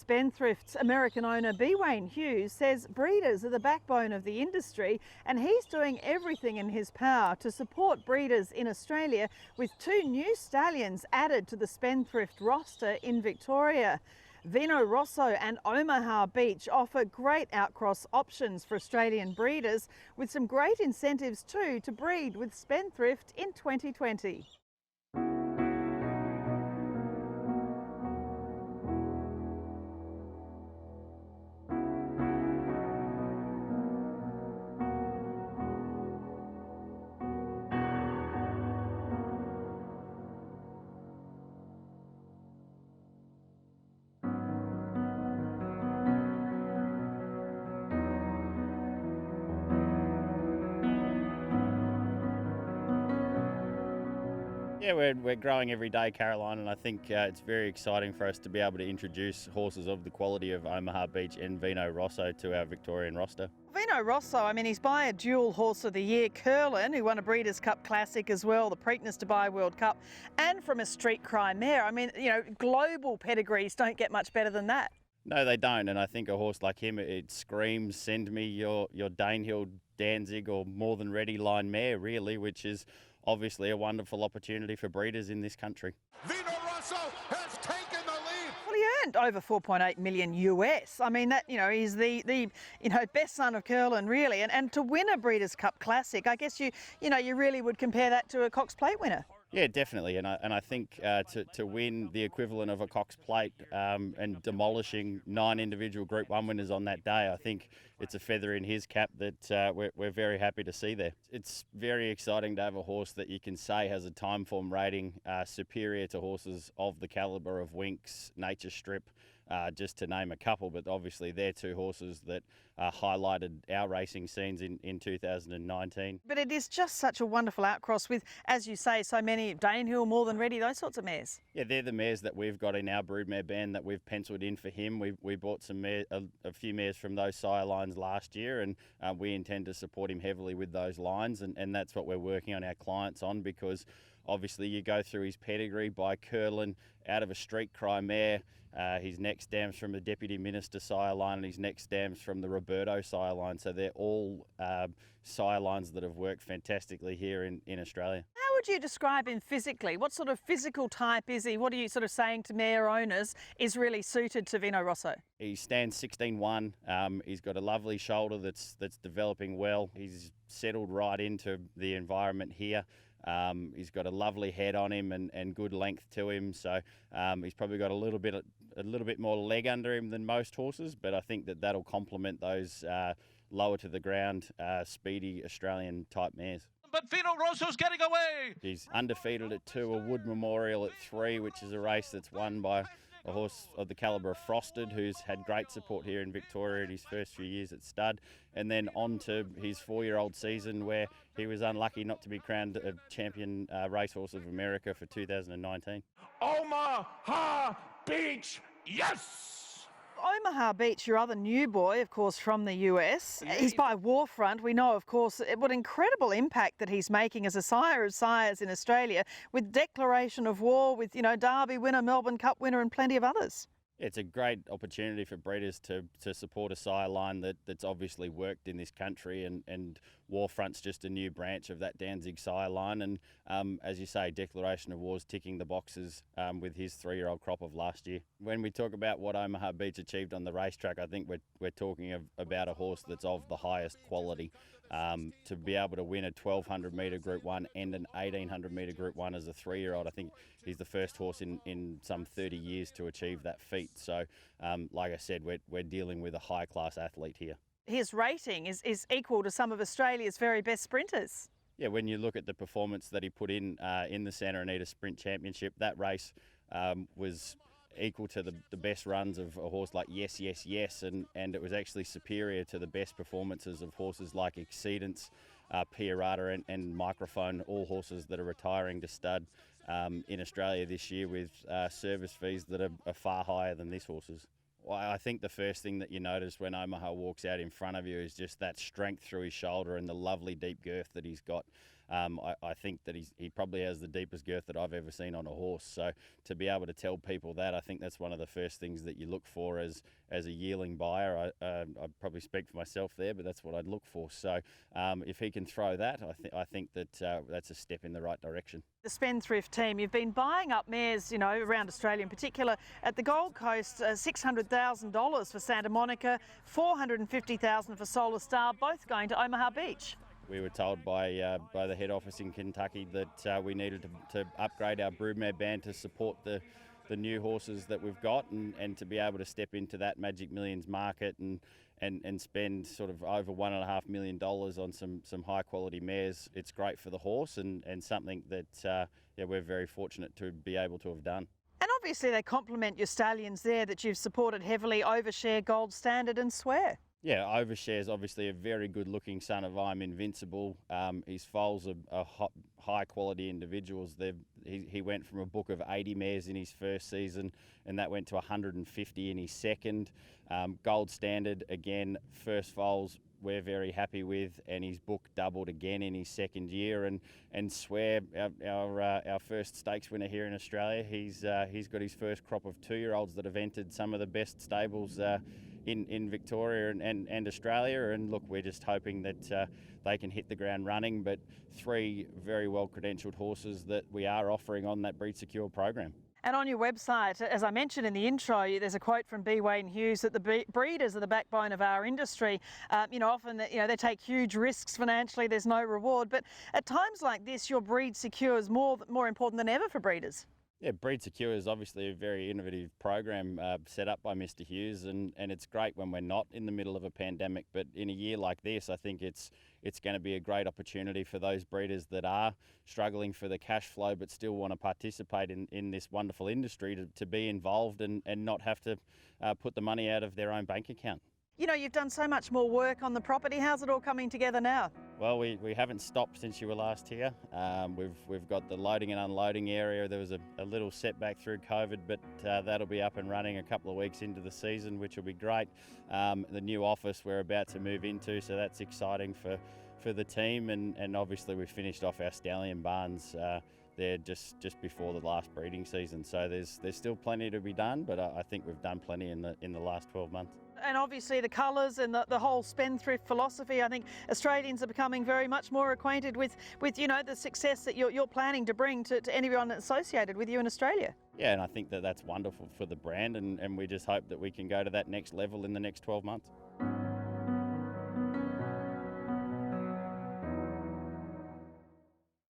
Spendthrift's American owner Wayne Hughes says breeders are the backbone of the industry, and he's doing everything in his power to support breeders in Australia, with 2 new stallions added to the Spendthrift roster in Victoria. Vino, Rosso and Omaha Beach offer great outcross options for Australian breeders, with some great incentives too to breed with Spendthrift in 2020. Yeah, we're growing every day, Caroline, and I think it's very exciting for us to be able to introduce horses of the quality of Omaha Beach and Vino Rosso to our Victorian roster. Vino Rosso, I mean, he's by a dual Horse of the Year, Curlin, who won a Breeders' Cup Classic as well, the Preakness Dubai World Cup, and from a Street Cry mare. I mean, global pedigrees don't get much better than that. No, they don't, and I think a horse like him, it screams, send me your Danehill, Danzig or More Than Ready line mare, really, which is obviously a wonderful opportunity for breeders in this country. Vino Rosso has taken the lead. Well, he earned over 4.8 million US. I mean, that, he's the best son of Curlin, really. And to win a Breeders' Cup Classic, I guess you really would compare that to a Cox Plate winner. Yeah, definitely, and I think to win the equivalent of a Cox Plate and demolishing 9 individual Group 1 winners on that day, I think it's a feather in his cap that we're very happy to see there. It's very exciting to have a horse that you can say has a time form rating superior to horses of the calibre of Winx, Nature Strip, just to name a couple, but obviously they're 2 horses that highlighted our racing scenes in 2019. But it is just such a wonderful outcross with, as you say, so many Danehill, More Than Ready, those sorts of mares. Yeah, they're the mares that we've got in our broodmare band that we've penciled in for him. We bought a few mares from those sire lines last year, and we intend to support him heavily with those lines, and that's what we're working on our clients on, because obviously you go through his pedigree by Curlin out of a Street Cry mare. His neck stems from the Deputy Minister sire line, and his neck stems from the Roberto sire line. So they're all sire lines that have worked fantastically here in Australia. How would you describe him physically? What sort of physical type is he? What are you sort of saying to mare owners is really suited to Vino Rosso? He stands 16-1. He's got a lovely shoulder that's developing well. He's settled right into the environment here. He's got a lovely head on him and good length to him, so he's probably got a little bit more leg under him than most horses, but I think that'll complement those lower to the ground, speedy Australian type mares. But Vino Rosso's getting away. He's undefeated at 2, a Wood Memorial at 3, which is a race that's won by a horse of the calibre of Frosted, who's had great support here in Victoria in his first few years at stud, and then on to his 4-year-old season where he was unlucky not to be crowned a champion racehorse of America for 2019. Omaha Beach, yes! Omaha Beach, your other new boy, of course, from the US. He's by Warfront. We know, of course, what incredible impact that he's making as a sire of sires in Australia, with declaration of war, with, Derby winner, Melbourne Cup winner and plenty of others. It's a great opportunity for breeders to support a sire line that's obviously worked in this country, and Warfront's just a new branch of that Danzig sire line, and as you say, Declaration of War's ticking the boxes with his 3-year-old crop of last year. When we talk about what Omaha Beach achieved on the racetrack, I think we're talking about a horse that's of the highest quality. To be able to win a 1200 metre Group 1 and an 1800 metre Group 1 as a 3-year-old, I think he's the first horse in some 30 years to achieve that feat. So, like I said, we're dealing with a high-class athlete here. His rating is equal to some of Australia's very best sprinters. Yeah, when you look at the performance that he put in the Santa Anita Sprint Championship, that race was equal to the best runs of a horse like Yes, Yes, Yes, and it was actually superior to the best performances of horses like Exceedance, Piarata and Microphone, all horses that are retiring to stud in Australia this year with service fees that are far higher than this horse's. Well, I think the first thing that you notice when Omaha walks out in front of you is just that strength through his shoulder and the lovely deep girth that he's got. I think that he probably has the deepest girth that I've ever seen on a horse. So to be able to tell people that, I think that's one of the first things that you look for as a yearling buyer. I probably speak for myself there, but that's what I'd look for. So if he can throw that, I think that that's a step in the right direction. The Spendthrift team, you've been buying up mares, around Australia in particular. At the Gold Coast, $600,000 for Santa Monica, $450,000 for Solar Star, both going to Omaha Beach. We were told by the head office in Kentucky that we needed to upgrade our broodmare band to support the new horses that we've got, and to be able to step into that Magic Millions market and spend sort of over $1.5 million on some high quality mares. It's great for the horse and something that we're very fortunate to be able to have done. And obviously they complement your stallions there that you've supported heavily, Overshare, Gold Standard and Swear. Yeah, Overshare's obviously a very good-looking son of I'm Invincible. His foals are high quality individuals. He went from a book of 80 mares in his first season, and that went to 150 in his second. Gold Standard, again, first foals we're very happy with, and his book doubled again in his second year. And Swear, our first stakes winner here in Australia, he's got his first crop of 2-year-olds that have entered some of the best stables in Victoria and Australia. And look, we're just hoping that they can hit the ground running, but 3 very well credentialed horses that we are offering on that Breed Secure program. And on your website, as I mentioned in the intro, there's a quote from B. Wayne Hughes that the breeders are the backbone of our industry. Often they take huge risks financially, there's no reward, but at times like this, your Breed Secure is more important than ever for breeders. Yeah, Breed Secure is obviously a very innovative program set up by Mr. Hughes, and it's great when we're not in the middle of a pandemic. But in a year like this, I think it's going to be a great opportunity for those breeders that are struggling for the cash flow but still want to participate in this wonderful industry to be involved and not have to put the money out of their own bank account. You've done so much more work on the property. How's it all coming together now? Well, we haven't stopped since you were last here. We've got the loading and unloading area. There was a little setback through COVID, but that'll be up and running a couple of weeks into the season, which will be great. The new office we're about to move into, so that's exciting for the team. And obviously we finished off our stallion barns there just before the last breeding season. So there's still plenty to be done, but I think we've done plenty in the last 12 months. And obviously the colours and the whole spendthrift philosophy, I think Australians are becoming very much more acquainted with the success that you're planning to bring to anyone associated with you in Australia. Yeah, and I think that's wonderful for the brand, and we just hope that we can go to that next level in the next 12 months.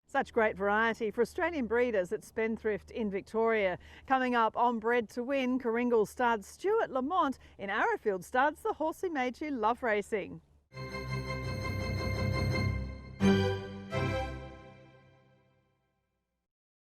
Such great variety for Australian breeders at Spendthrift in Victoria. Coming up on Bred To Win, Coringal studs Stuart Lamont in Arrowfield studs, the horse who made you love racing.